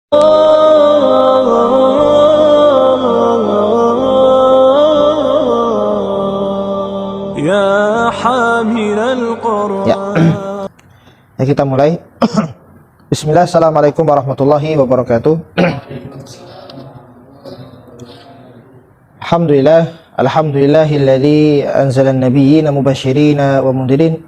Ya, kita mulai. Bismillah, assalamualaikum warahmatullahi wabarakatuh. Alhamdulillahilladzi anzala an-nabiyyina mubashshirina wa mundhirin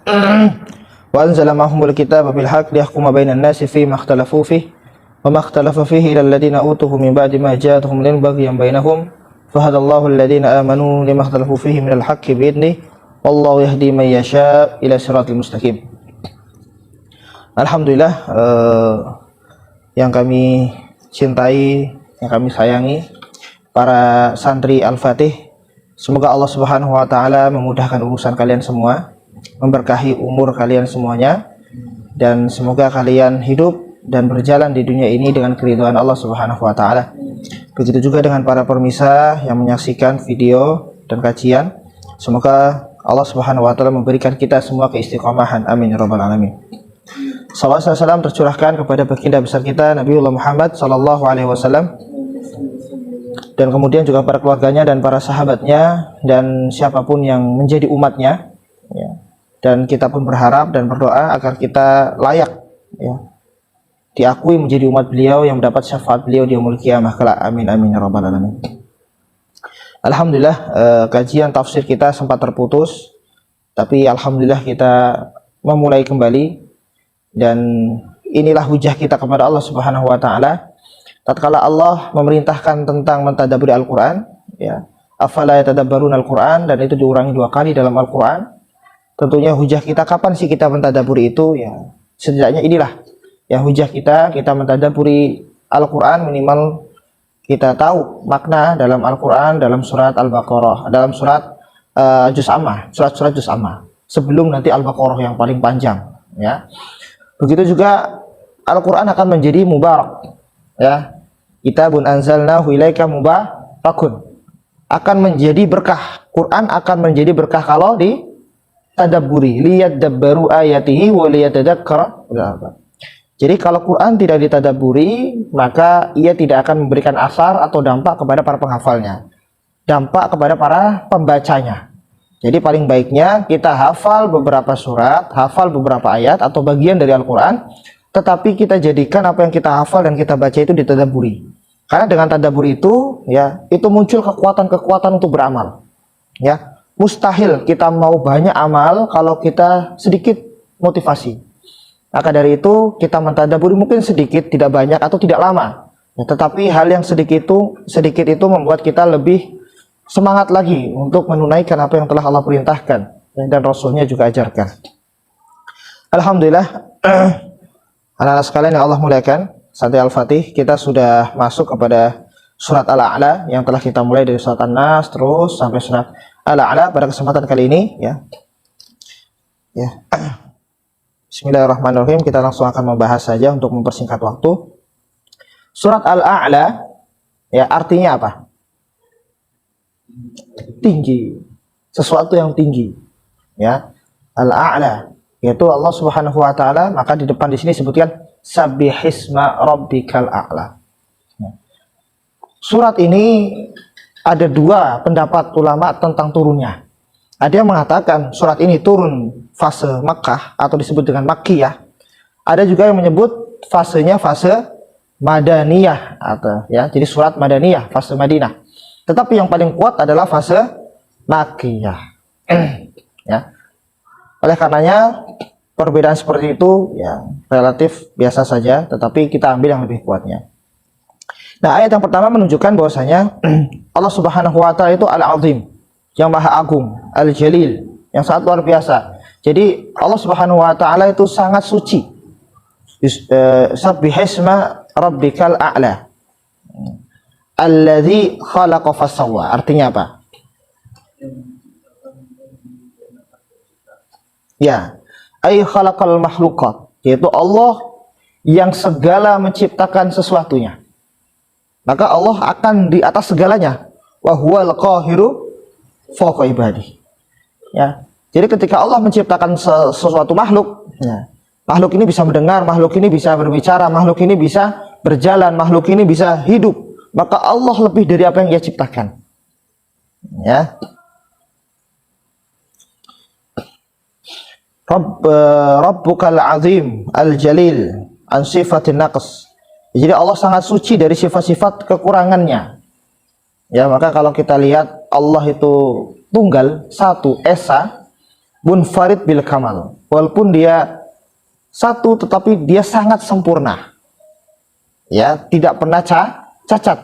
wa anzala ma'ahumul kitaba bil haqqi liyahkuma bainan nasi fima ikhtalafu fihi wa ma ikhtalafa fihi illa alladziina utuhu min ba'di ma ja'atuhum min baghyin bainahum fahadallahu alladziina aamanu lima ikhtalafu fihi minal haqqi bi'idnihi wallahu yahdi man yasha' ila siratal mustaqim. Alhamdulillah, yang kami cintai, yang kami sayangi, para santri Al-Fatih, semoga Allah Subhanahu wa Ta'ala memudahkan urusan kalian semua, memberkahi umur kalian semuanya, dan semoga kalian hidup dan berjalan di dunia ini dengan keridhaan Allah Subhanahu wa Ta'ala. Begitu juga dengan para pemirsa yang menyaksikan video dan kajian, semoga Allah Subhanahu wa Ta'ala memberikan kita semua keistiqomahan. Amin ya rabbal alamin. Salawat dan salam tercurahkan kepada baginda besar kita Nabiullah Muhammad sallallahu alaihi wasallam, dan kemudian juga para keluarganya dan para sahabatnya dan siapapun yang menjadi umatnya, ya. Dan kita pun berharap dan berdoa agar kita layak, ya, diakui menjadi umat beliau yang mendapat syafaat beliau di yaumul qiyamah kelak. Amin amin ya rabbal alamin. Alhamdulillah, kajian tafsir kita sempat terputus, tapi alhamdulillah kita memulai kembali. Dan inilah hujah kita kepada Allah Subhanahu wa Ta'ala. Tatkala Allah memerintahkan tentang mentadabburi Al-Quran, ya, afala yatadabbaruna Al-Quran, dan itu diulangi 2 kali dalam Al-Quran. Tentunya hujah kita kapan sih kita mentadabburi itu, ya, setidaknya inilah ya hujah kita mentadabburi Al-Quran, minimal kita tahu makna dalam Al-Quran, dalam surat Al-Baqarah, dalam surat Juz Ammah, surat-surat Juz Ammah, sebelum nanti Al-Baqarah yang paling panjang, ya. Begitu juga Al-Quran akan menjadi mubarak, ya. Kitabun anzalnahu ilaika mubarakun, akan menjadi berkah. Quran akan menjadi berkah kalau ditadabburi, liyadabbaru ayatihi wa liyatadzakkara. Jadi kalau Quran tidak ditadabburi, maka ia tidak akan memberikan asar atau dampak kepada para penghafalnya, dampak kepada para pembacanya. Jadi paling baiknya kita hafal beberapa surat, hafal beberapa ayat atau bagian dari Al-Quran, tetapi kita jadikan apa yang kita hafal dan kita baca itu ditadabburi. Karena dengan tadabbur itu, ya, itu muncul kekuatan-kekuatan untuk beramal. Ya, mustahil kita mau banyak amal kalau kita sedikit motivasi. Maka dari itu kita mentadabburi mungkin sedikit, tidak banyak atau tidak lama. Ya, tetapi hal yang sedikit itu membuat kita lebih semangat lagi untuk menunaikan apa yang telah Allah perintahkan dan Rasulnya juga ajarkan. Alhamdulillah, anak-anak sekalian yang Allah muliakan, santri Al-Fatih, kita sudah masuk kepada surat Al-A'la yang telah kita mulai dari surat An-Nas terus sampai surat Al-A'la pada kesempatan kali ini, ya. Ya. Bismillahirrahmanirrahim, kita langsung akan membahas saja untuk mempersingkat waktu. Surat Al-A'la, ya, artinya apa? Tinggi, sesuatu yang tinggi, ya. Al-A'la yaitu Allah Subhanahu wa Ta'ala, maka di depan di sini sebutkan sabbihisma rabbikal a'la. Surat ini ada 2 pendapat ulama tentang turunnya. Ada yang mengatakan surat ini turun fase Makkah atau disebut dengan Makkiyah. Ada juga yang menyebut fasenya fase Madaniyah atau, ya, jadi surat Madaniyah, fase Madinah. Tetapi yang paling kuat adalah fase Makkiyah. Ya. Oleh karenanya perbedaan seperti itu, ya, relatif biasa saja, tetapi kita ambil yang lebih kuatnya. Nah, ayat yang pertama menunjukkan bahwasanya Allah Subhanahu wa Ta'ala itu Al-Azim, yang Maha Agung, Al-Jalil, yang sangat luar biasa. Jadi Allah Subhanahu wa Ta'ala itu sangat suci. Sabbihisma rabbikal a'la alladzi khalaqa fasawwa. Artinya apa? Ya, ay khalaqal makhluqat, yaitu Allah yang segala menciptakan sesuatunya. Maka Allah akan di atas segalanya. Wa huwal qahiru fawqa ibadihi. Ya. Jadi ketika Allah menciptakan sesuatu makhluk, ya, makhluk ini bisa mendengar, makhluk ini bisa berbicara, makhluk ini bisa berjalan, makhluk ini bisa hidup, maka Allah lebih dari apa yang Ia ciptakan. Ya. Rabbukal azim al-jalil an sifatin naqs. Jadi Allah sangat suci dari sifat-sifat kekurangannya. Ya, maka kalau kita lihat Allah itu tunggal, satu, esa, munfarid bil kamal. Walaupun dia satu tetapi dia sangat sempurna. Ya, tidak pernah cacat.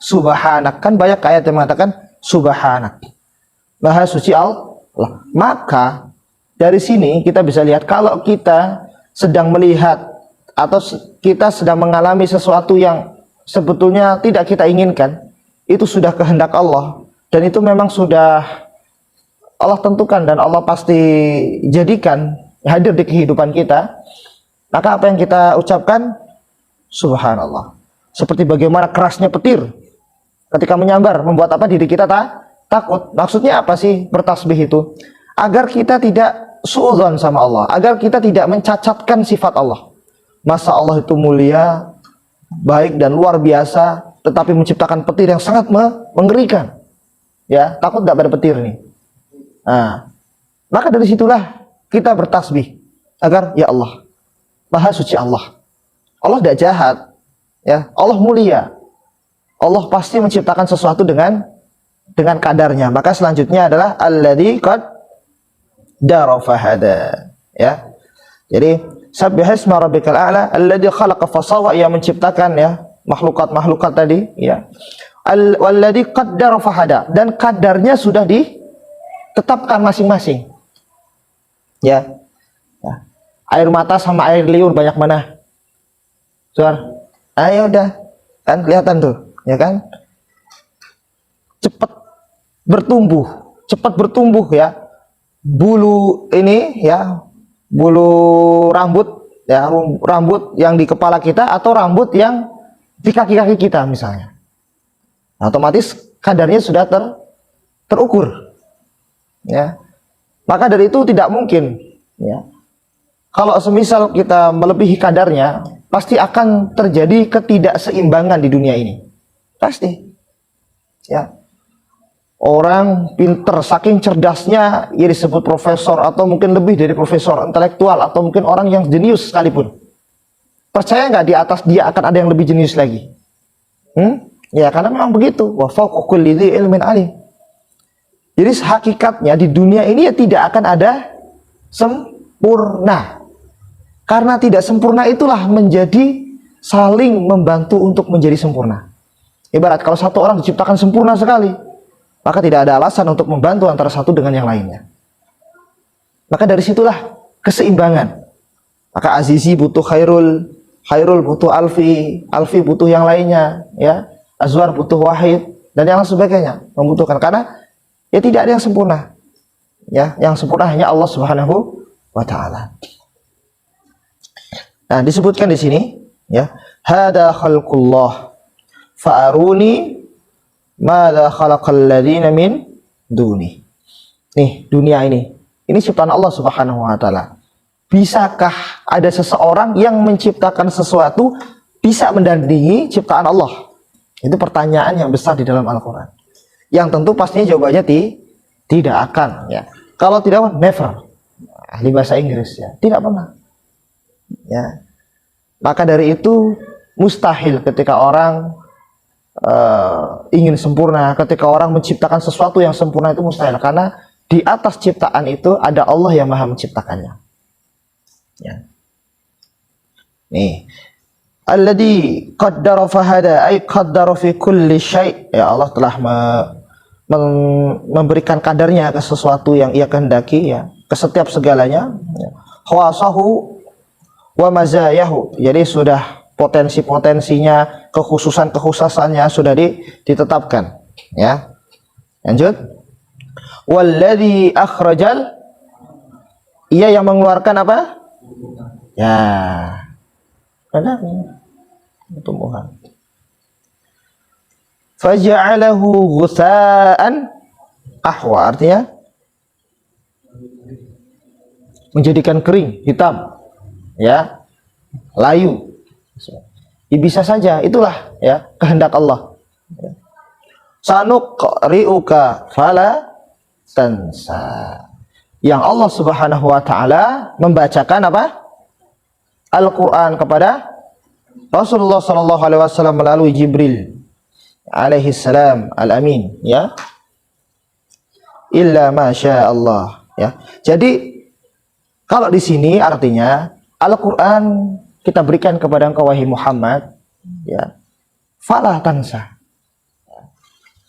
Subhanak, kan banyak ayat yang mengatakan subhanak. Maha suci Allah. Maka dari sini kita bisa lihat kalau kita sedang melihat atau kita sedang mengalami sesuatu yang sebetulnya tidak kita inginkan, itu sudah kehendak Allah dan itu memang sudah Allah tentukan dan Allah pasti jadikan hadir di kehidupan kita. Maka apa yang kita ucapkan? Subhanallah. Seperti bagaimana kerasnya petir ketika menyambar, membuat apa diri kita takut. Maksudnya apa sih bertasbih itu? Agar kita tidak suudzon sama Allah, agar kita tidak mencacatkan sifat Allah. Masa Allah itu mulia, baik dan luar biasa, tetapi menciptakan petir yang sangat mengerikan. Ya, takut tidak pada petir nih. Nah, maka dari situlah kita bertasbih agar ya Allah, Maha suci Allah. Allah tidak jahat, ya. Allah mulia. Allah pasti menciptakan sesuatu dengan kadarnya. Maka selanjutnya adalah alladzi qad dara fahada. Ya. Jadi subbihisma rabbikal a'la alladzi khalaqa fasawwa, yang menciptakan ya makhluk-makhluk tadi ya. Walladzi qaddara fahada, dan kadarnya sudah ditetapkan masing-masing. Ya. Ya. Air mata sama air liur banyak mana? Suar. Ayo udah. Kan kelihatan tuh, ya kan? Cepat bertumbuh ya. Bulu ini ya, bulu rambut ya, rambut yang di kepala kita atau rambut yang di kaki-kaki kita misalnya. Otomatis kadarnya sudah terukur. Ya. Maka dari itu tidak mungkin ya. Kalau semisal kita melebihi kadarnya, pasti akan terjadi ketidakseimbangan di dunia ini. Pasti. Ya. Orang pinter, saking cerdasnya, ia disebut profesor atau mungkin lebih dari profesor, intelektual atau mungkin orang yang jenius sekalipun. Percaya nggak di atas dia akan ada yang lebih jenius lagi? Ya karena memang begitu. Wa fawqa kulli dzi ilmin alim. Jadi hakikatnya di dunia ini ya tidak akan ada sempurna. Karena tidak sempurna itulah menjadi saling membantu untuk menjadi sempurna. Ibarat kalau satu orang diciptakan sempurna sekali, maka tidak ada alasan untuk membantu antara satu dengan yang lainnya. Maka dari situlah keseimbangan. Maka Azizi butuh Khairul, Khairul butuh Alfi, Alfi butuh yang lainnya, ya. Azwar butuh Wahid dan yang sebagainya, membutuhkan, karena ya tidak ada yang sempurna. Ya, yang sempurna hanya Allah Subhanahu wa taala. Nah, disebutkan di sini ya, hada khalqullah fa'aruni madza khalaqal ladzina min duni. Nih, dunia ini ciptaan Allah Subhanahu wa taala. Bisakah ada seseorang yang menciptakan sesuatu bisa mendandingi ciptaan Allah? Itu pertanyaan yang besar di dalam Al-Qur'an. Yang tentu pastinya jawabannya tidak akan ya. Kalau tidak, never. Ahli bahasa Inggris ya, tidak pernah. Ya. Maka dari itu mustahil ketika orang ingin sempurna, ketika orang menciptakan sesuatu yang sempurna, itu mustahil, karena di atas ciptaan itu ada Allah yang Maha menciptakannya. Ya. Nih, alladzi qaddara fahada, ay qaddara fi kulli syai'. Ya, Allah telah memberikan kadarnya ke sesuatu yang Ia kehendaki ya, ke setiap segalanya. Khawasahu wa mazayahu. Jadi sudah potensi-potensinya, kekhususan-kekhususannya sudah ditetapkan ya. Lanjut. Walladzi akhrajal, Ia yang mengeluarkan apa? Ya. Ada tumbuhan. Faja'alahu ghutsa'an ahwa, artinya menjadikan kering, hitam. Ya. Layu. Ya, bisa saja, itulah ya kehendak Allah. Sanuqri'uka fala tansa. Yang Allah Subhanahu wa taala membacakan apa? Al-Qur'an kepada Rasulullah sallallahu alaihi wasallam melalui Jibril alaihi salam al-amin, ya. Illa masya Allah, ya. Jadi kalau di sini artinya Al-Qur'an kita berikan kepada engkau wahai Muhammad, ya. Fala tansa.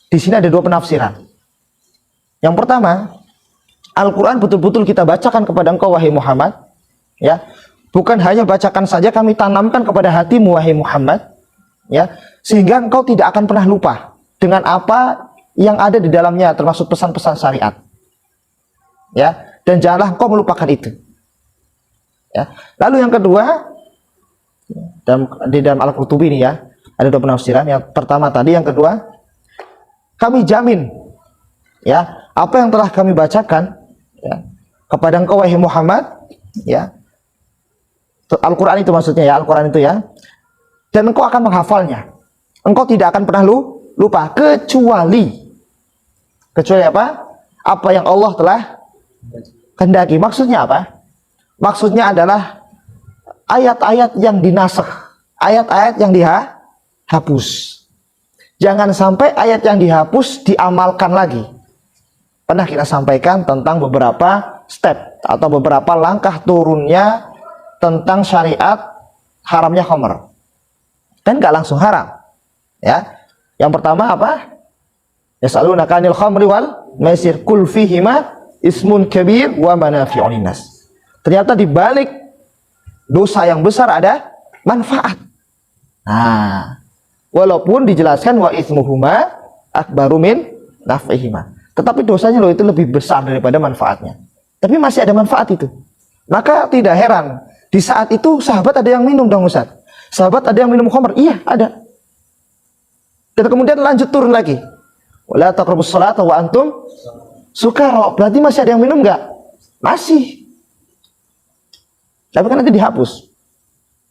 Di sini ada dua penafsiran. Yang pertama, Al-Quran betul-betul kita bacakan kepada engkau wahai Muhammad, ya. Bukan hanya bacakan saja, kami tanamkan kepada hatimu wahai Muhammad, ya, sehingga engkau tidak akan pernah lupa dengan apa yang ada di dalamnya, termasuk pesan-pesan syariat, ya. Dan janganlah engkau melupakan itu, ya. Lalu yang kedua, di dalam Al-Qurtubi ini, ya, ada dua penafsiran. Yang pertama tadi, yang kedua, kami jamin, ya, apa yang telah kami bacakan, ya, kepada engkau wahai Muhammad, ya, Al-Quran itu maksudnya, ya, Al-Quran itu, ya, dan engkau akan menghafalnya. Engkau tidak akan pernah lupa kecuali apa? Apa yang Allah telah kehendaki. Maksudnya apa? Maksudnya adalah ayat-ayat yang dinasakh, ayat-ayat yang dihapus. Jangan sampai ayat yang dihapus diamalkan lagi. Pernah kita sampaikan tentang beberapa step atau beberapa langkah turunnya tentang syariat haramnya khamr. Dan nggak langsung haram, ya. Yang pertama apa? Yas'alunaka 'anil khamri wal maisir qul fihima ismun kabir wa manafi'un linnas. Ternyata di balik dosa yang besar ada manfaat. Nah, walaupun dijelaskan wa itsmuhuma akbaru min naf'ihima. Tetapi dosanya loh itu lebih besar daripada manfaatnya. Tapi masih ada manfaat itu. Maka tidak heran di saat itu sahabat ada yang minum dong Ustaz. Sahabat ada yang minum khamr. Iya, ada. Dan kemudian lanjut turun lagi. Wala taqrabus sholata wa antum sukara. Berarti masih ada yang minum enggak? Masih. Tapi kan nanti dihapus.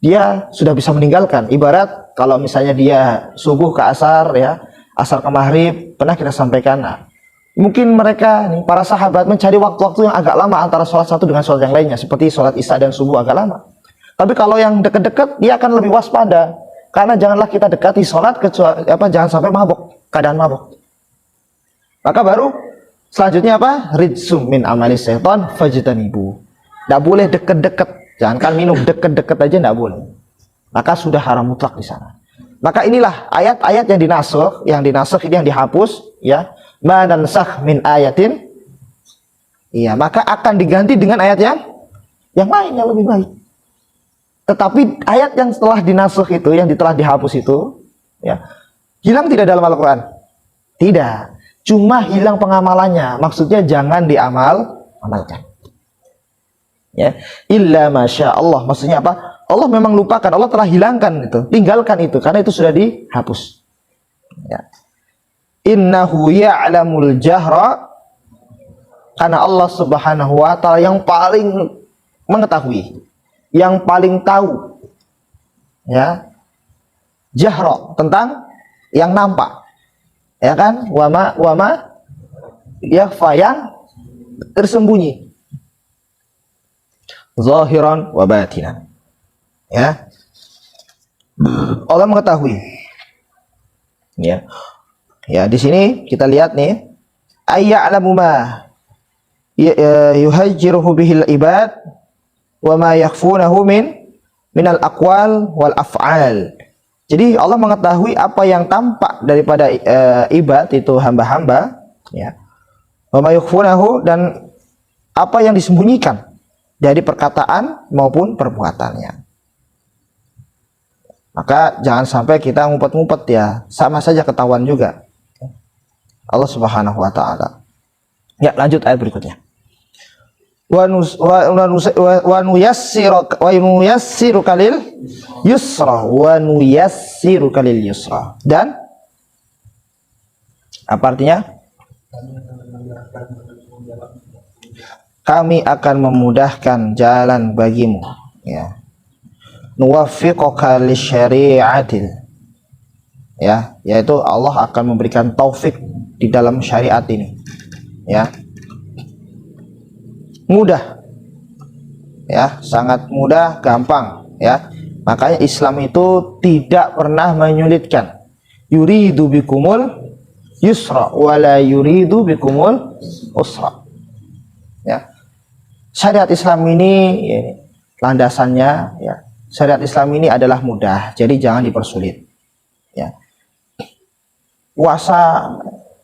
Dia sudah bisa meninggalkan. Ibarat kalau misalnya dia subuh ke asar, ya, asar ke maghrib, pernah kita sampaikan. Nah, mungkin mereka nih, para sahabat mencari waktu-waktu yang agak lama antara sholat satu dengan sholat yang lainnya, seperti sholat isya dan subuh agak lama. Tapi kalau yang dekat-dekat, dia akan lebih waspada, karena janganlah kita dekati sholat kecuali jangan sampai mabuk, keadaan mabuk. Maka baru selanjutnya apa? Rijsum min amali syaitan fajtanibu. Tidak boleh deket-deket. Jangankan minum, deket-deket aja tidak boleh. Maka sudah haram mutlak di sana. Maka inilah ayat-ayat yang dinasakh ini yang dihapus, ya. Ma nansakh min ayatin, iya, maka akan diganti dengan ayat yang lain yang lebih baik. Tetapi ayat yang setelah dinasakh itu, yang telah dihapus itu, ya, hilang tidak dalam Al-Quran? Tidak. Cuma hilang pengamalannya. Maksudnya jangan diamalkan. Ya, illa masya Allah. Maksudnya apa? Allah memang lupakan. Allah telah hilangkan itu, tinggalkan itu, karena itu sudah dihapus. Ya. Innahu ya'lamul jahra, karena Allah Subhanahu wa ta'ala yang paling mengetahui, yang paling tahu, ya, jahra, tentang yang nampak, ya kan, wama yakhfa, yang tersembunyi, zahiran wa batinan, ya. Allah mengetahui, ya. Ya, di sini kita lihat nih, ayya'lamu ma yuhajjiruhu bihil ibad wa ma yakhfunahu minal aqwal wal af'al. Jadi Allah mengetahui apa yang tampak daripada ibad, itu hamba-hamba, ya. Wa ma yakhfunahu, dan apa yang disembunyikan dari perkataan maupun perbuatannya. Maka jangan sampai kita ngumpet-ngumpet, ya, sama saja ketahuan juga Allah Subhanahu wa ta'ala. Ya, lanjut ayat berikutnya. Wa nuyassiruka lil yusra. Dan apa artinya? Kami akan memudahkan jalan bagimu, ya. nuwaffiquka lisyari'atil, ya, yaitu Allah akan memberikan taufik di dalam syariat ini, ya. Mudah, ya, sangat mudah, gampang, ya. Makanya Islam itu tidak pernah menyulitkan. Yuridu bikumul yusra wala yuridu bikumul usra, ya. Syariat Islam ini, ya, landasannya, ya, syariat Islam ini adalah mudah, jadi jangan dipersulit, ya. Puasa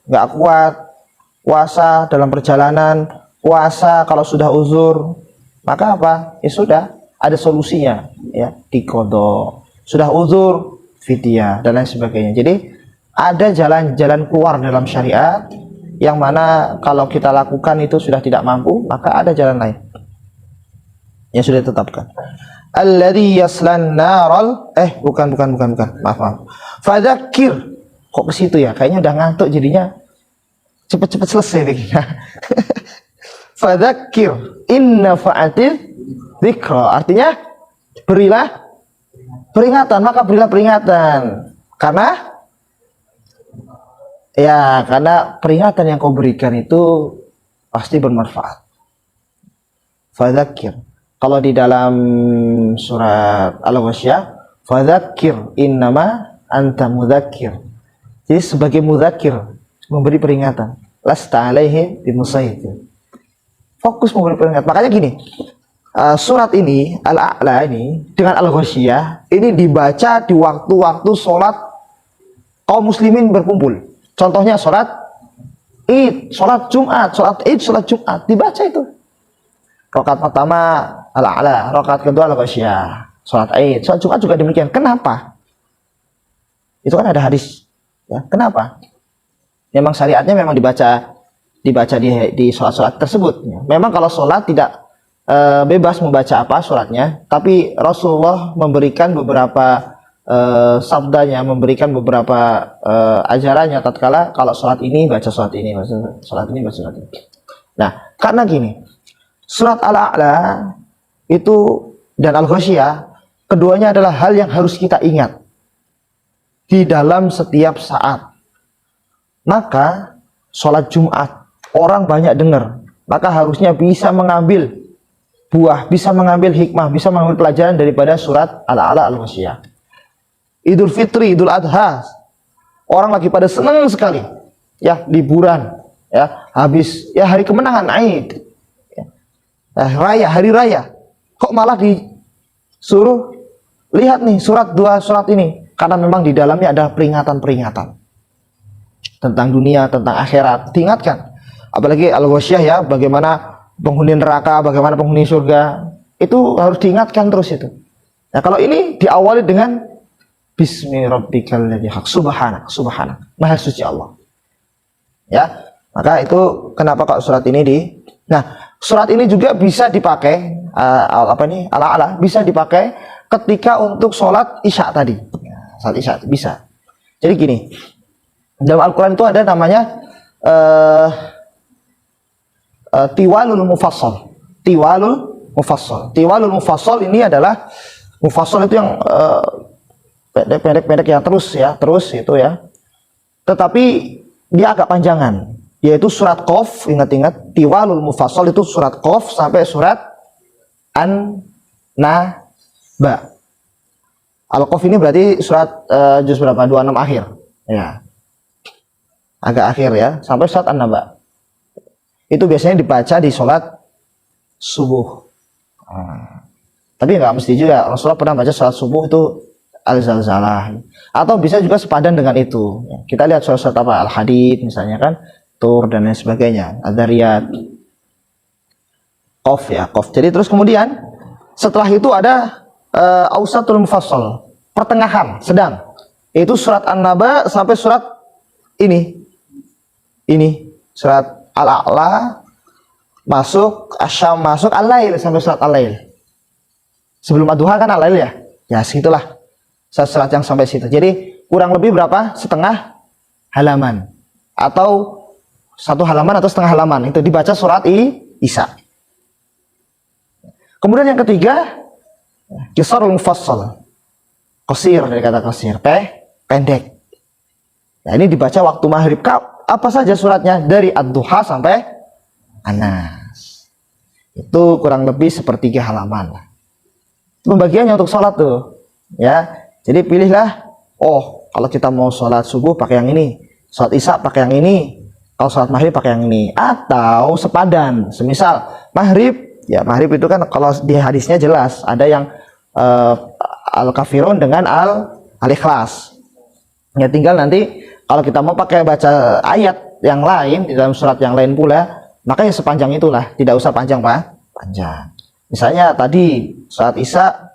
nggak kuat, puasa dalam perjalanan, puasa kalau sudah uzur, maka apa? Ya sudah, ada solusinya, ya, diqadha. Sudah uzur, fidyah dan lain sebagainya. Jadi ada jalan-jalan keluar dalam syariat yang mana kalau kita lakukan itu sudah tidak mampu, maka ada jalan lain yang sudah ditetapkan. Alladzi yaslan naral, bukan. Maaf. Fadzakir. Kok ke situ ya? Kayaknya udah ngantuk jadinya. Cepet-cepet selesai nih. Fadzakir inna fa'atil dzikra. Artinya berilah peringatan, maka berilah peringatan. Karena peringatan yang kau berikan itu pasti bermanfaat. Fadzakir. Kalau di dalam surat Al-Ghasyiyah, fadzakir innama anta mudzakir. Jadi sebagai mudzakir, memberi peringatan. Lasta alaihi bimusaytir. Fokus memberi peringatan. Makanya gini, surat ini, Al-A'la ini, dengan Al-Ghasyiyah, ini dibaca di waktu-waktu sholat kaum muslimin berkumpul. Contohnya sholat Id, sholat Jumat, sholat Id, sholat Jumat. Dibaca itu. Rakaat pertama Al-A'la, rakaat kedua Al-Ghasyiyah. Sholat Id, sholat Jumat juga demikian. Kenapa? Itu kan ada hadis. Ya, kenapa? Memang syariatnya memang dibaca di sholat-sholat tersebut. Ya. Memang kalau sholat tidak bebas membaca apa sholatnya, tapi Rasulullah memberikan beberapa sabdanya, memberikan beberapa ajarannya tatkala kalau sholat ini baca sholat ini, sholat ini baca sholat ini. Nah, karena gini, surat Al-A'la itu dan Al-Ghasyiyah, keduanya adalah hal yang harus kita ingat di dalam setiap saat. Maka sholat Jumat orang banyak dengar, maka harusnya bisa mengambil buah, bisa mengambil hikmah, bisa mengambil pelajaran daripada surat Al-A'la, Al-Ghasyiyah. Idul Fitri, Idul Adha, orang lagi pada senang sekali, ya, liburan, ya, habis ya hari kemenangan Aid, ya, hari raya, kok malah disuruh lihat nih dua surat ini. Karena memang di dalamnya ada peringatan-peringatan tentang dunia, tentang akhirat, diingatkan. Apalagi Al-Ghasyiyah, ya, bagaimana penghuni neraka, bagaimana penghuni surga, itu harus diingatkan terus itu. Nah, kalau ini diawali dengan Bismi rabbikal ladzi khalaq, subhanak, maha suci Allah. Ya, maka itu kenapa kok surat ini Nah, surat ini juga bisa dipakai Al-A'la bisa dipakai ketika untuk sholat Isya tadi. Salat Isya bisa. Jadi gini, dalam Al-Quran itu ada namanya Tiwalul Mufassal. Tiwalul Mufassal ini adalah Mufassal itu yang pendek-pendek yang terus itu ya. Tetapi dia agak panjangan, yaitu surat Qaf. Ingat-ingat, Tiwalul Mufassal itu surat Qaf sampai surat An-Naba. Al-Qaf ini berarti surat juz berapa? 26 akhir. Ya. Agak akhir ya, sampai surat An-Naba. Itu biasanya dibaca di sholat subuh. Tapi nggak mesti juga. Rasulullah pernah baca sholat subuh itu Al-Zalzalah. Atau bisa juga sepadan dengan itu. Kita lihat surat-surat apa? Al-Hadid misalnya kan, Tur dan lain sebagainya. Ad-Dariyat. Qaf ya, Qaf. Jadi terus kemudian setelah itu ada Ausatul Mufassal, pertengahan, sedang. Itu surat An-Naba sampai surat ini surat Al-A'la, masuk Asyam, masuk Al-Lail sampai surat Al-Lail. Sebelum Ad-Duha kan Al-Lail ya. Ya, segitulah surat yang sampai situ. Jadi kurang lebih berapa? Setengah halaman atau satu halaman atau setengah halaman. Itu dibaca surat Isya. Kemudian yang ketiga, Qisarul mufassal. Qasir dari kata qasir, pendek. Nah, ini dibaca waktu maghrib. Apa saja suratnya dari Ad-Duha sampai An-Nas. Itu kurang lebih sepertiga halaman. Pembagiannya untuk sholat tuh, ya. Jadi pilihlah. Oh, kalau kita mau sholat subuh pakai yang ini, sholat isya pakai yang ini, kalau sholat maghrib pakai yang ini, atau sepadan. Semisal maghrib, ya maghrib itu kan kalau di hadisnya jelas ada yang al-kafirun dengan al-ikhlas. Ya tinggal nanti kalau kita mau pakai baca ayat yang lain di dalam surat yang lain pula, maka ya sepanjang itulah, tidak usah panjang Pak, panjang. Misalnya tadi saat isya,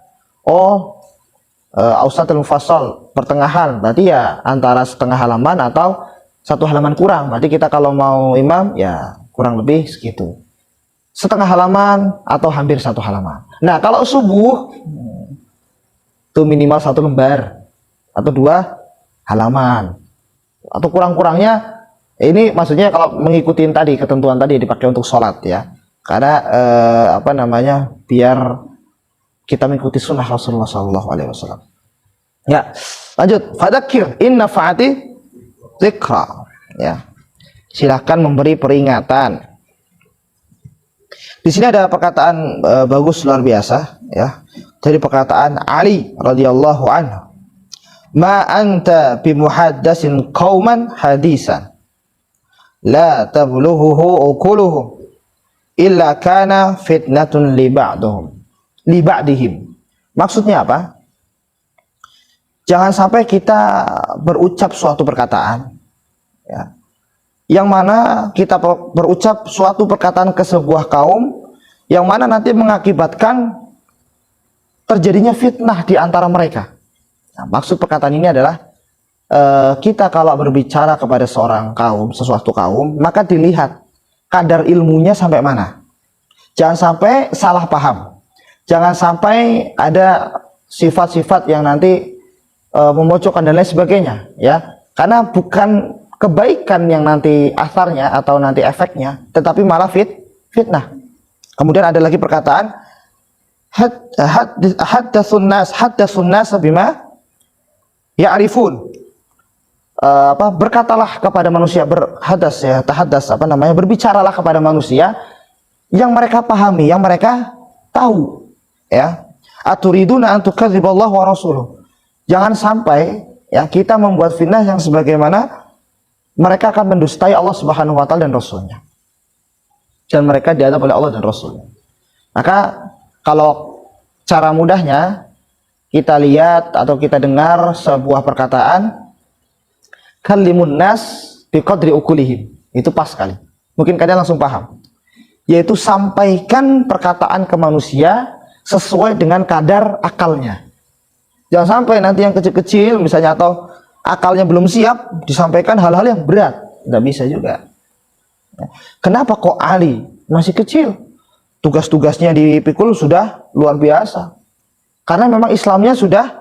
ausatul mufassal pertengahan, berarti ya antara setengah halaman atau satu halaman kurang. Berarti kita kalau mau imam ya kurang lebih segitu, setengah halaman atau hampir satu halaman. Nah kalau subuh itu minimal 1 lembar atau 2 halaman atau kurang-kurangnya. Ini maksudnya kalau mengikuti tadi ketentuan tadi dipakai untuk sholat ya, karena biar kita mengikuti sunnah Rasulullah SAW. Ya, lanjut. Fadzakir in nafa'ati dzikra. Ya, silahkan memberi peringatan. Di sini ada perkataan bagus luar biasa ya. Dari perkataan Ali radhiyallahu anhu, "Ma anta bimuhaddatsin qauman hadisan la tablughuhu uquluhum illa kana fitnatun li ba'dihim." Maksudnya apa? Jangan sampai kita berucap suatu perkataan ya, yang mana kita berucap suatu perkataan ke sebuah kaum yang mana nanti mengakibatkan terjadinya fitnah di antara mereka. Nah, maksud perkataan ini adalah kita kalau berbicara kepada sesuatu kaum, maka dilihat kadar ilmunya sampai mana. Jangan sampai salah paham. Jangan sampai ada sifat-sifat yang nanti memojokkan dan lain sebagainya, ya. Karena bukan kebaikan yang nanti asarnya atau nanti efeknya, tetapi malah fitnah. Kemudian ada lagi perkataan haddatsun nas bima ya'rifun. Berkatalah kepada manusia, berbicaralah kepada manusia yang mereka pahami, yang mereka tahu, ya. Aturiduna an tukadziballahu wa rasuluhu. Jangan sampai ya kita membuat fitnah yang sebagaimana mereka akan mendustai Allah Subhanahu wa taala dan Rasulnya, dan mereka diadab oleh Allah dan Rasulnya. Maka kalau cara mudahnya kita lihat atau kita dengar sebuah perkataan, kalimun nas biqadri ukulihim, itu pas sekali. Mungkin kalian langsung paham, yaitu sampaikan perkataan ke manusia sesuai dengan kadar akalnya. Jangan sampai nanti yang kecil-kecil misalnya atau akalnya belum siap disampaikan hal-hal yang berat, nggak bisa juga. Kenapa kok Ali masih kecil, tugas-tugasnya dipikul sudah luar biasa? Karena memang Islamnya sudah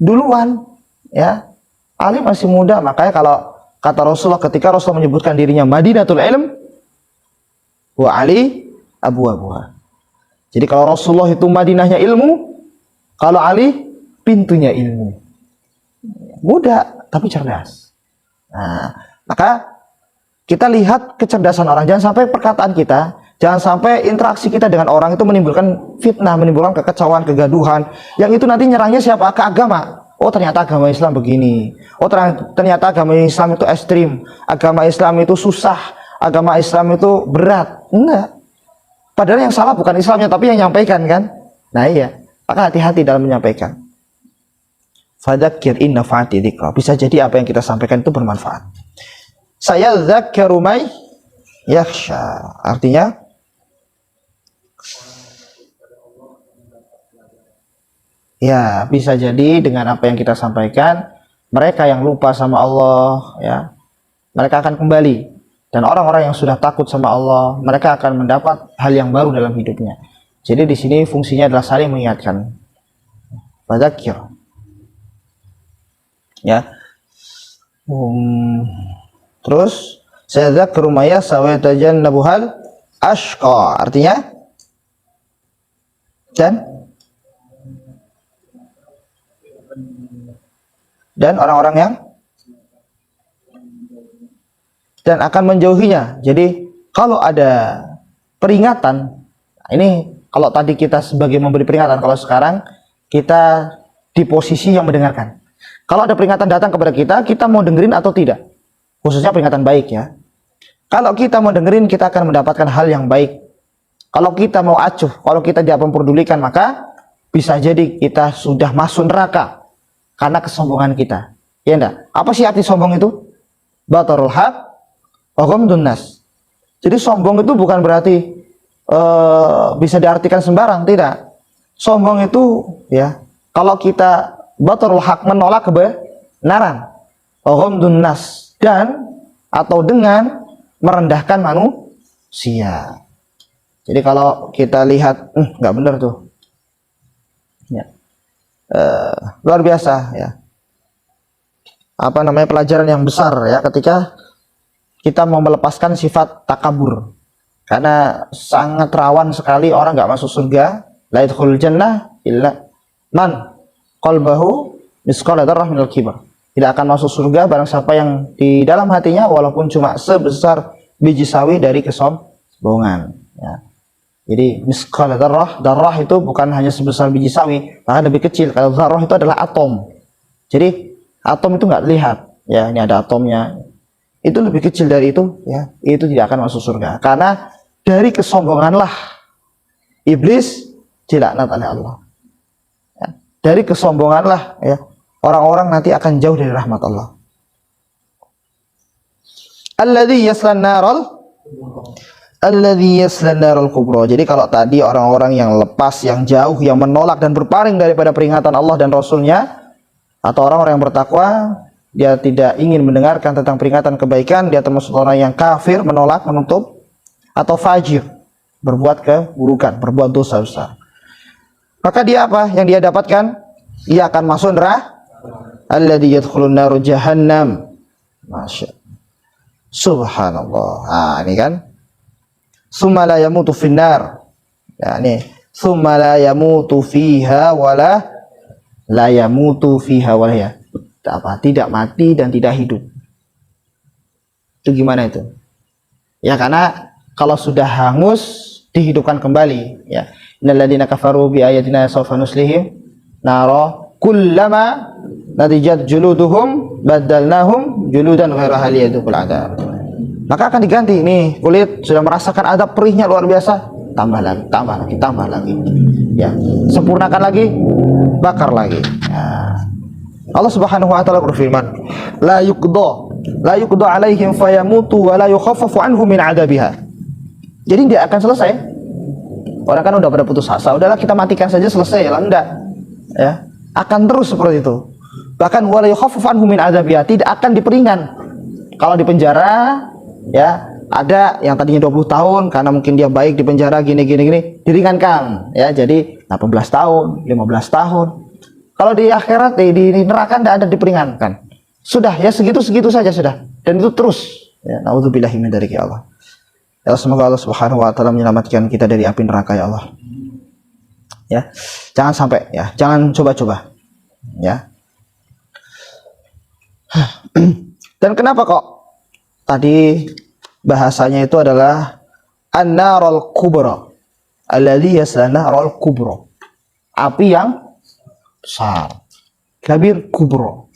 duluan, ya. Ali masih muda, makanya kalau kata Rasulullah ketika Rasulullah menyebutkan dirinya Madinatul Ilm, wa Ali abu-abuha. Jadi kalau Rasulullah itu Madinahnya ilmu, kalau Ali pintunya ilmu. Muda tapi cerdas. Nah, maka kita lihat kecerdasan orang. Jangan sampai perkataan kita, jangan sampai interaksi kita dengan orang itu menimbulkan fitnah, menimbulkan kekacauan, kegaduhan. Yang itu nanti nyerangnya siapa? Ke agama. Oh ternyata agama Islam begini. Oh ternyata agama Islam itu ekstrim. Agama Islam itu susah. Agama Islam itu berat. Enggak. Padahal yang salah bukan Islamnya, tapi yang nyampaikan kan. Nah iya. Maka hati-hati dalam menyampaikan. Fadzakir in nafa'ati dzikra. Bisa jadi apa yang kita sampaikan itu bermanfaat. Saya dzakkaru may yakhsha. Artinya ya, bisa jadi dengan apa yang kita sampaikan, mereka yang lupa sama Allah, ya, mereka akan kembali. Dan orang-orang yang sudah takut sama Allah, mereka akan mendapat hal yang baru dalam hidupnya. Jadi di sini fungsinya adalah saling mengingatkan. Fadzakir. Ya. Terus saya dzakru maya sawatajannabuhal ashqa. Artinya dan dan orang-orang yang dan akan menjauhinya. Jadi kalau ada peringatan, ini kalau tadi kita sebagai memberi peringatan, kalau sekarang kita di posisi yang mendengarkan. Kalau ada peringatan datang kepada kita, kita mau dengerin atau tidak? Khususnya peringatan baik ya. Kalau kita mau dengerin, kita akan mendapatkan hal yang baik. Kalau kita mau acuh, kalau kita tidak memperdulikan, maka bisa jadi kita sudah masuk neraka karena kesombongan kita. Ya enggak? Apa sih arti sombong itu? Batarul haq wa ghamdun nas. Jadi sombong itu bukan berarti bisa diartikan sembarang, tidak. Sombong itu ya, kalau kita batarul haq, menolak kebenaran, wa ghamdun nas, dan atau dengan merendahkan manusia. Jadi kalau kita lihat nggak benar tuh ya, luar biasa ya, apa namanya, pelajaran yang besar ya ketika kita mau melepaskan sifat takabur, karena sangat rawan sekali orang nggak masuk surga, la yadkhulul jannah illa man qalbahu misqala dzarrah minal kibar. Tidak akan masuk surga barang siapa yang di dalam hatinya walaupun cuma sebesar biji sawi dari kesombongan ya. Jadi misqala dzarrah, dzarrah itu bukan hanya sebesar biji sawi, bahkan lebih kecil. Kalau dzarrah itu adalah atom. Jadi atom itu nggak lihat ya, ini ada atomnya. Itu lebih kecil dari itu ya, itu tidak akan masuk surga. Karena dari kesombonganlah iblis dilaknat oleh Allah. Ya. Dari kesombonganlah ya, orang-orang nanti akan jauh dari rahmat Allah. Alladzi yaslan naral kubra. Jadi kalau tadi orang-orang yang lepas, yang jauh, yang menolak dan berpaling daripada peringatan Allah dan Rasulnya, atau orang-orang yang bertakwa, dia tidak ingin mendengarkan tentang peringatan kebaikan, dia termasuk orang yang kafir, menolak, menutup, atau fajir, berbuat keburukan, berbuat dosa besar. Maka dia apa yang dia dapatkan? Ia akan masuk neraka. Alladzi yadkhulun naru jahannam. Masya Subhanallah. Nah, ini kan summa la yamutu finnar. Ya, ini summa la yamutu fiha wala la yamutu fiha wala ya. Apa? Tidak mati dan tidak hidup. Itu gimana itu? Ya karena kalau sudah hangus dihidupkan kembali ya. Innal ladzina kafaru bi ayatina sawfa nuslihim nara kullama nadijat juluduhum badalnahum juludan ghairaha liyadukul adab. Maka akan diganti, nih kulit sudah merasakan adab perihnya luar biasa, tambah lagi, tambah lagi, tambah lagi ya, sempurnakan lagi, bakar lagi ya. Allah Subhanahu wa taala berfirman, la yuqda alaihim fayamutu wa la yukhaffafu anhum min adabiha. Jadi dia akan selesai. Orang kan udah pada putus asa, udahlah kita matikan saja selesai lah, enggak ya, akan terus seperti itu. Bahkan wala yukhaffafu anhum min adabiha, tidak akan diperingan. Kalau di penjara ya, ada yang tadinya 20 tahun karena mungkin dia baik di penjara gini diringankan ya, jadi 18 tahun, 15 tahun. Kalau di akhirat di neraka tidak ada diperingankan. Sudah ya, segitu saja sudah, dan itu terus ya. Nauzubillahi min dzalik ya Allah. Ya, semoga Allah Subhanahu wa taala menyelamatkan kita dari api neraka ya Allah. Ya. Jangan sampai ya, jangan coba-coba. Ya. Dan kenapa kok tadi bahasanya itu adalah an-narul kubra, alladzi yasla narul kubra, api yang besar, kabir kubra.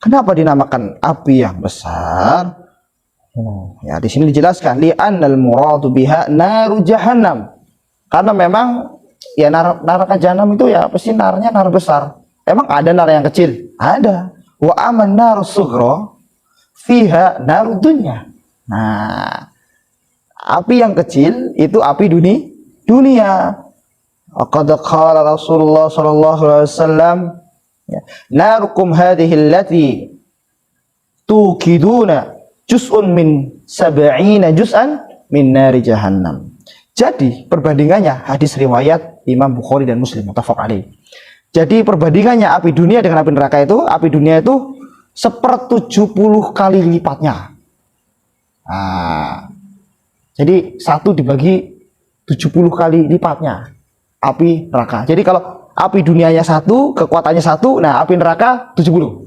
Kenapa dinamakan api yang besar? Ya di sini dijelaskan li'annal muradu biha naru jahannam, karena memang ya neraka jahanam itu ya pasti narnya nar besar. Emang ada nar yang kecil? Ada. Wa aman nar sughra fiha nar dunya. Nah, api yang kecil itu api dunia. Qad qala Rasulullah sallallahu alaihi wasallam, narukum hadhihi allati tukiduna juz'un min 70 juz'an min nari jahannam. Jadi perbandingannya hadis riwayat Imam Bukhari dan Muslim muttafaq alaih. Jadi perbandingannya api dunia dengan api neraka itu, api dunia itu 1/70 kali lipatnya. Nah, jadi 1 dibagi 70 kali lipatnya api neraka. Jadi kalau api dunianya 1, kekuatannya 1, nah api neraka 70.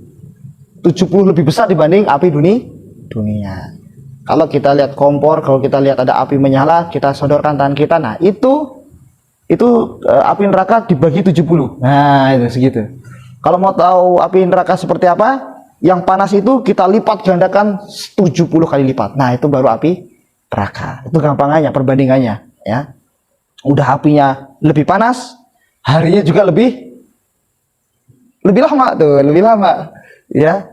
70 lebih besar dibanding api dunia. Kalau kita lihat kompor, kalau kita lihat ada api menyala, kita sodorkan tangan kita, nah itu api neraka dibagi 70. Nah, itu segitu. Kalau mau tahu api neraka seperti apa, yang panas itu kita lipat gandakan 70 kali lipat. Nah, itu baru api neraka. Itu gampangannya, perbandingannya, ya. Udah apinya lebih panas, harinya juga lebih lama tuh, lebih lama. Ya.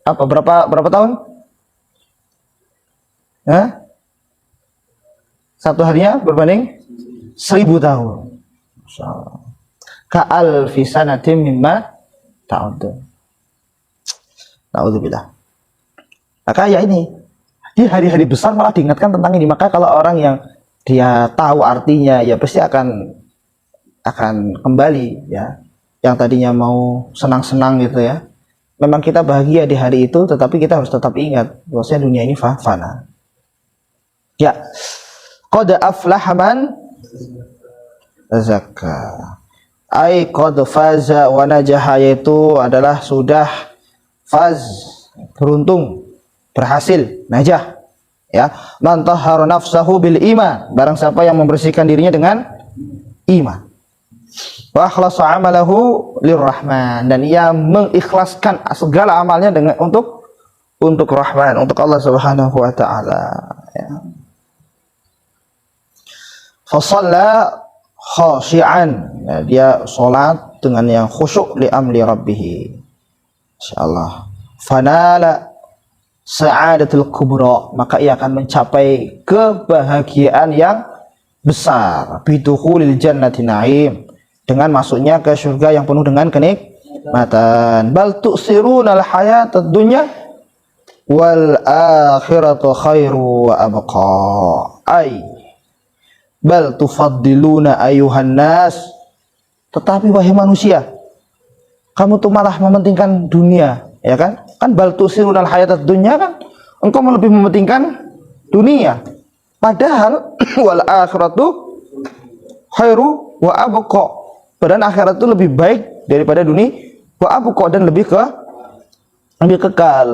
Berapa tahun? Hah? Satu harinya berbanding 1000 tahun. Ka'alfi sanatin mimma ta'udun. Na'udzubillah. Maka ya ini, di hari-hari besar malah diingatkan tentang ini. Maka kalau orang yang dia tahu artinya, ya pasti akan kembali, ya. Yang tadinya mau senang-senang gitu ya. Memang kita bahagia di hari itu, tetapi kita harus tetap ingat bahwasanya dunia ini fana. Ya, qad aflaha man zakka. Ai qad faza wa najaha, yaitu adalah sudah faz, beruntung, berhasil, najah. Ya, man tahhara nafsahu bil iman, barang siapa yang membersihkan dirinya dengan iman. Wa akhlasa amalahu lirrahman, dan ia mengikhlaskan segala amalnya untuk Rahman, untuk Allah Subhanahu wa taala, ya. Fasalla khashi'an, ya, dia salat dengan yang khusyuk li amri rabbih. Insyaallah. Fanala sa'adatul kubra, maka ia akan mencapai kebahagiaan yang besar. Bidukhulil jannati na'im, dengan masuknya ke surga yang penuh dengan kenikmatan. Bal tu'sirunal hayatad dunya wal akhiratu khairu wa abqa. Ai bal tufaddiluna ayuhan nas, tetapi wahai manusia, kamu tuh malah mementingkan dunia, ya kan? Kan bal tu'sirunal hayatad dunya, kan engkau lebih mementingkan dunia, padahal wal akhiratu khairu wa abqa, padahal akhirat itu lebih baik daripada dunia, wa abqa, dan lebih kekal,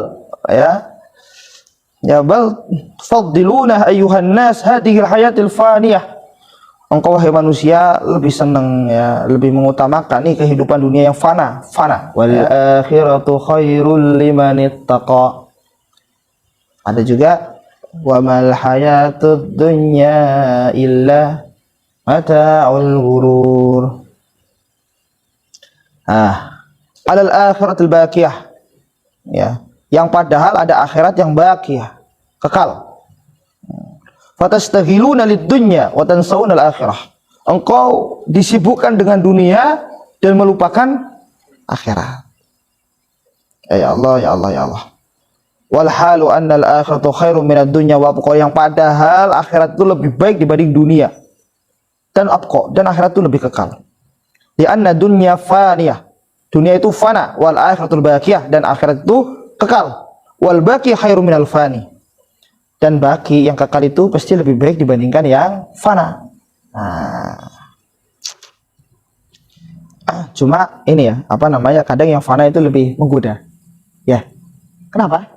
ya. Ya, bal faddiluna ayyuhan nas hadhil hayatil faniyah, engkau wahai manusia lebih senang, ya, lebih mengutamakan nih kehidupan dunia yang fana. Wal akhiratu khairul liman ittaqa. Ada juga wa mal hayatud dunya illa mata'ul ghurur. Alal akhiratul baqiyah, ya, yang padahal ada akhirat yang baqiyah, kekal. Fatastaghiluna lid-dunya wa tansawna al-akhirah. Engkau disibukkan dengan dunia dan melupakan akhirat. Ya Allah, ya Allah, ya Allah. Wal halu anna al-akhiratu khairum minad dunya wa abqa, yang padahal akhirat itu lebih baik dibanding dunia dan abqa, dan akhirat itu lebih kekal. Di anna dunya faniyah, dunia itu fana, wal akhiratul baqiyah, dan akhirat itu kekal. Wal baqi khairum minal fani, dan baki yang kekal itu pasti lebih baik dibandingkan yang fana. Cuma ini ya, kadang yang fana itu lebih menggoda. Ya, kenapa?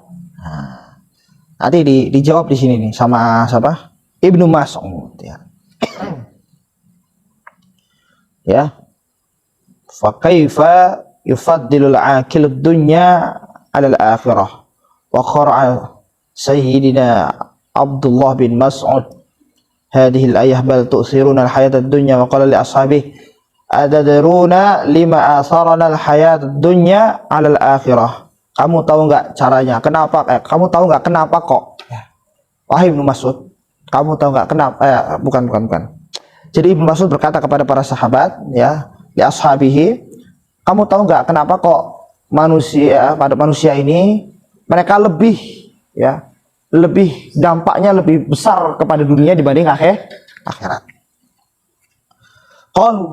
Nanti dijawab di sini nih sama siapa? Ibnu Mas'ud, ya. Ya. Fa kaifa yufaddilul aqilud dunya 'ala al-akhirah. Wa qara'a Sayyidina Abdullah bin Mas'ud hadhihi al-ayah bal tu'siruna al-hayata ad-dunya, wa qala li ashabihi atadruna lima atharana al-hayata ad-dunya 'ala al-akhirah. Kamu tahu enggak caranya? Kenapa? Kamu tahu enggak kenapa kok? Wahai Ibnu Mas'ud, kamu tahu enggak kenapa? Bukan. Jadi Ibnu Mas'ud berkata kepada para sahabat, ya, li ashabihi, kamu tahu enggak kenapa kok manusia ini mereka lebih, ya, lebih dampaknya lebih besar kepada dunia dibanding akhirat. Qalu,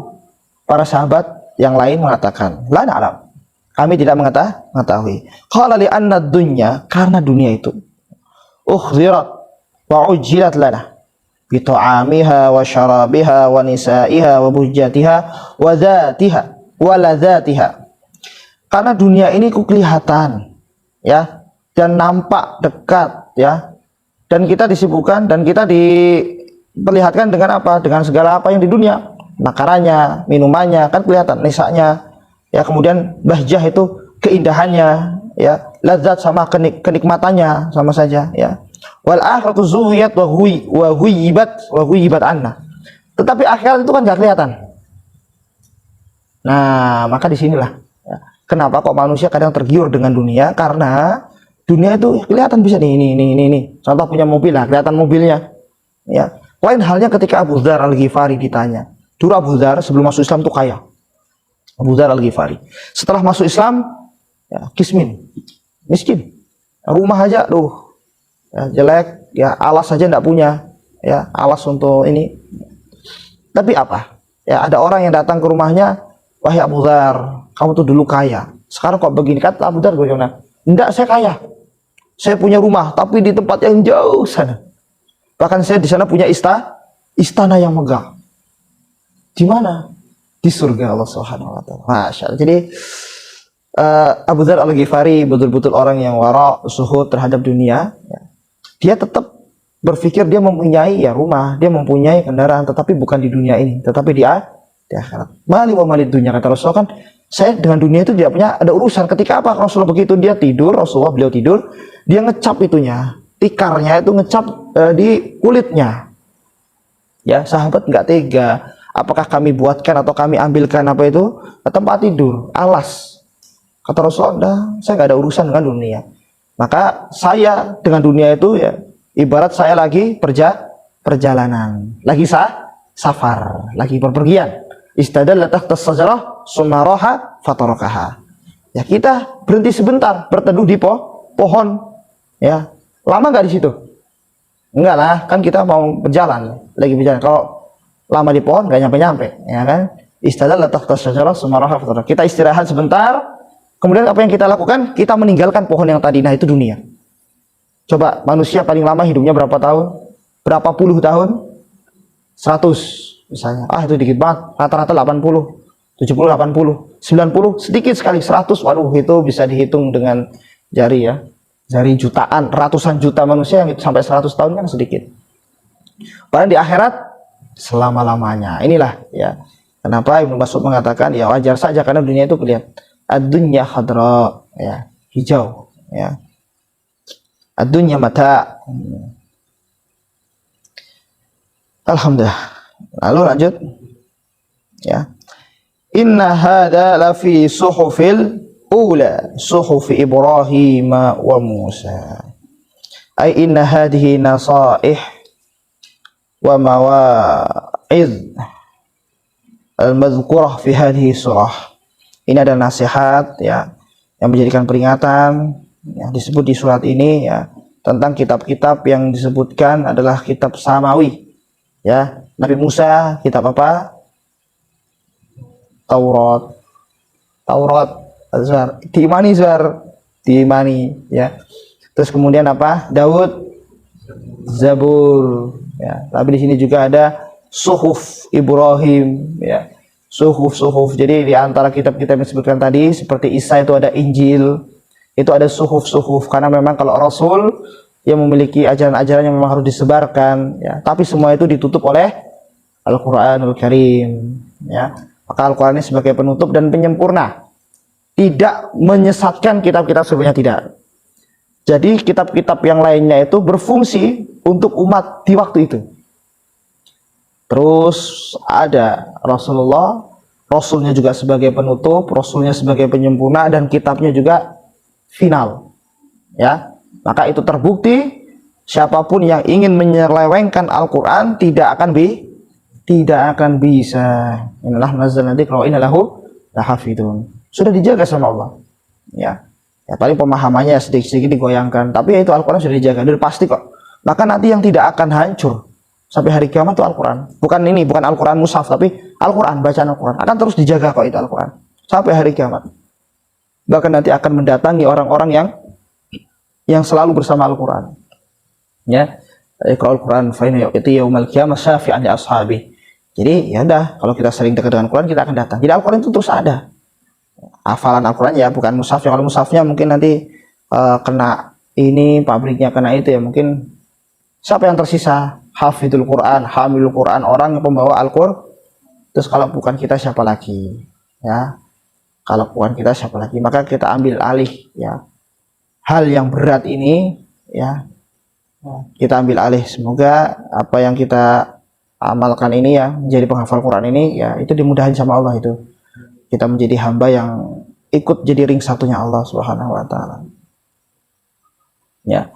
para sahabat yang lain mengatakan, la na'lam, kami tidak mengetahui. Qala li anna dunya, karena dunia itu ukhzirat wa ujilat lana bi ta'amiha wa syarabiha wa nisaiha wa bujjatiha wa dzatiha wa ladzatiha. Karena dunia ini kelihatan, ya, dan nampak dekat, ya. Dan kita disibukkan dan kita diperlihatkan dengan apa? Dengan segala apa yang di dunia, makarannya, minumannya, kan kelihatan, nisanya, ya. Kemudian bahjah itu keindahannya, ya. Lazat sama kenikmatannya sama saja, ya. Wal akhiratu zuhiyat wa huyibat anna. Tetapi akhirat itu kan nggak kelihatan. Nah, maka disinilah, ya, kenapa kok manusia kadang tergiur dengan dunia? Karena dunia itu kelihatan bisa nih, ini. Contoh punya mobil lah, kelihatan mobilnya. Ya. Lain halnya ketika Abu Dzar Al-Ghifari ditanya. Dulu Abu Dzar sebelum masuk Islam tuh kaya. Abu Dzar Al-Ghifari. Setelah masuk Islam, ya, miskin. Rumah aja, ya, jelek, ya, alas saja enggak punya, ya, alas untuk ini. Tapi apa? Ya, ada orang yang datang ke rumahnya, wahai Abu Dzar, kamu tuh dulu kaya. Sekarang kok begini? Kata Abu Dzar, bagaimana? Enggak, saya kaya. Saya punya rumah, tapi di tempat yang jauh sana. Bahkan saya di sana punya istana yang megah. Di mana? Di surga Allah Subhanahu wa taala. Masya Allah. Jadi Abu Dzar Al-Ghifari betul-betul orang yang wara, suhud terhadap dunia. Ya. Dia tetap berpikir dia mempunyai ya rumah, dia mempunyai kendaraan, tetapi bukan di dunia ini, tetapi di akhirat. Mali wa malid dunia, kata Rasulullah kan, saya dengan dunia itu tidak punya ada urusan. Ketika apa Rasulullah begitu dia tidur, beliau tidur, dia ngecap itunya, tikarnya itu ngecap di kulitnya. Ya, sahabat nggak tega. Apakah kami buatkan atau kami ambilkan apa itu tempat tidur, alas? Kata Rasulullah, saya nggak ada urusan dengan dunia. Maka saya dengan dunia itu ya ibarat saya lagi perjalanan, lagi safar, lagi perpergian. Istadalla tahta sajarah summa raha fatarakaha. Ya, kita berhenti sebentar berteduh di pohon, ya. Lama nggak di situ? Enggak lah, kan kita mau berjalan, lagi berjalan. Kalau lama di pohon nggak nyampe-nyampe, ya kan? Istadalla tahta sajarah summa raha fatarakaha. Kita istirahat sebentar, kemudian apa yang kita lakukan? Kita meninggalkan pohon yang tadi. Nah, itu dunia. Coba manusia paling lama hidupnya berapa tahun? Berapa puluh tahun? 100 misalnya. Ah, itu dikit banget. Rata-rata 80, 70, 80, 90, sedikit sekali. 100, waduh, itu bisa dihitung dengan jari, ya. Jari jutaan, ratusan juta manusia yang itu sampai 100 tahun kan sedikit. Padahal di akhirat selama-lamanya. Inilah, ya. Kenapa Ibnu Mas'ud mengatakan ya wajar saja karena dunia itu kelihatan. Ad-dunya khadra, ya, hijau, ya. Ad-dunya mata. Alhamdulillah. Lalu lanjut, ya. Inna hada lafi suhufil ula, suhufi Ibrahim wa Musa. Ay inna hadhihi nasaih wa mawa'iz al-madhkurah fi hadhihi surah. Ini adalah nasihat, ya, yang menjadikan peringatan yang disebut di surat ini, ya, tentang kitab-kitab yang disebutkan adalah kitab samawi, ya. Nabi Musa kitab apa? Taurat, Azhar, diimani, ya. Terus kemudian apa? Daud, Zabur, ya. Tapi di sini juga ada suhuf Ibrahim, ya. Suhuf. Jadi di antara kitab-kitab yang disebutkan tadi seperti Isa itu ada Injil, itu ada suhuf. Karena memang kalau Rasul yang memiliki ajaran-ajaran yang memang harus disebarkan, ya. Tapi semua itu ditutup oleh Al-Quranul Karim, ya. Maka Al-Quran ini sebagai penutup dan penyempurna, tidak menyesatkan kitab-kitab sebelumnya, tidak. Jadi kitab-kitab yang lainnya itu berfungsi untuk umat di waktu itu. Terus ada Rasulnya juga sebagai penutup, Rasulnya sebagai penyempurna, dan kitabnya juga final, ya. Maka itu terbukti siapapun yang ingin menyelewengkan Al-Quran tidak akan bisa. Innalah nazzalna dzikra wa inna lahu lahafidun. Sudah dijaga sama Allah, ya. Ya, paling pemahamannya sedikit-sedikit digoyangkan, tapi itu Al-Quran sudah dijaga, sudah pasti kok. Maka nanti yang tidak akan hancur sampai hari kiamat itu Al-Quran. Bukan Al-Quran mushaf, tapi Al-Quran, bacaan Al-Quran akan terus dijaga kok, itu Al-Quran sampai hari kiamat. Bahkan nanti akan mendatangi orang-orang yang selalu bersama Al-Quran, ya. Iqra'ul Quran fa inna ya'ti yaumal qiyamah syafi'an li ashabi. Jadi ya udah, kalau kita sering dekat dengan Al-Quran kita akan datang. Jadi Al-Quran itu terus ada. hafalan Al-Quran ya, bukan mushafnya. Kalau mushafnya mungkin nanti kena ini, pabriknya kena itu ya, mungkin siapa yang tersisa? Hafidul Quran, hamilul Quran, orang yang pembawa Al-Quran. Terus kalau bukan kita siapa lagi? Ya, kalau bukan kita siapa lagi? Maka kita ambil alih ya hal yang berat ini ya, kita ambil alih. Semoga apa yang kita amalkan ini ya, menjadi penghafal Quran ini ya, itu dimudahin sama Allah, itu kita menjadi hamba yang ikut jadi ring satunya Allah Subhanahu wa taala. Ya.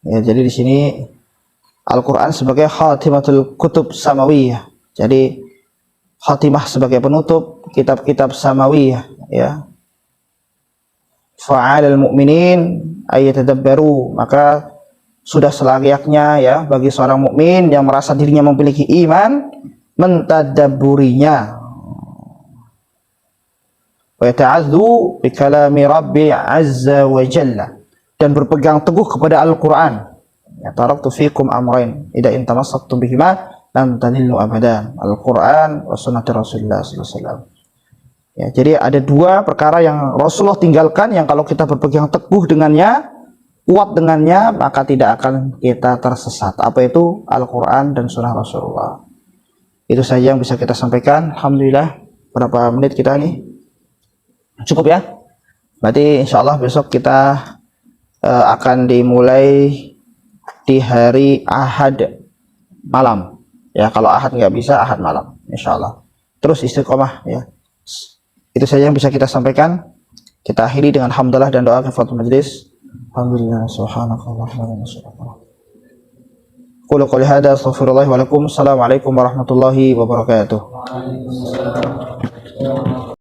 Ya, jadi di sini Al-Qur'an sebagai khatimatul kutub samawiyah. Jadi khatimah sebagai penutup kitab-kitab samawiyah ya. Fa'alal mu'minin ayatadabbaru, maka sudah selayaknya ya bagi seorang mukmin yang merasa dirinya memiliki iman mentadabburinya. Wa yata'adzu bi kalami Rabbi azza wa jalla, dan berpegang teguh kepada Al-Qur'an. Ya, taraktu fikum amrain idza intamassaktum bihima lan tadillu abadan, Al-Qur'an wa sunnati Rasulullah sallallahu alaihi wasallam. Ya, jadi ada dua perkara yang Rasulullah tinggalkan yang kalau kita berpegang teguh dengannya, kuat dengannya, maka tidak akan kita tersesat. Apa itu? Al-Quran dan Sunnah Rasulullah. Itu saja yang bisa kita sampaikan. Alhamdulillah. Berapa menit kita nih? Cukup ya? Berarti insya Allah besok kita akan dimulai di hari Ahad malam. Ya, kalau Ahad nggak bisa, Ahad malam. Insya Allah. Terus istiqomah ya. Itu saja yang bisa kita sampaikan. Kita akhiri dengan hamdalah dan doa kifaratul majlis. Alhamdulillah, subhanakallahumma wa bihamdika. Qul qouli hadza astaghfirullah wa lakum. Assalamualaikum warahmatullahi wabarakatuh.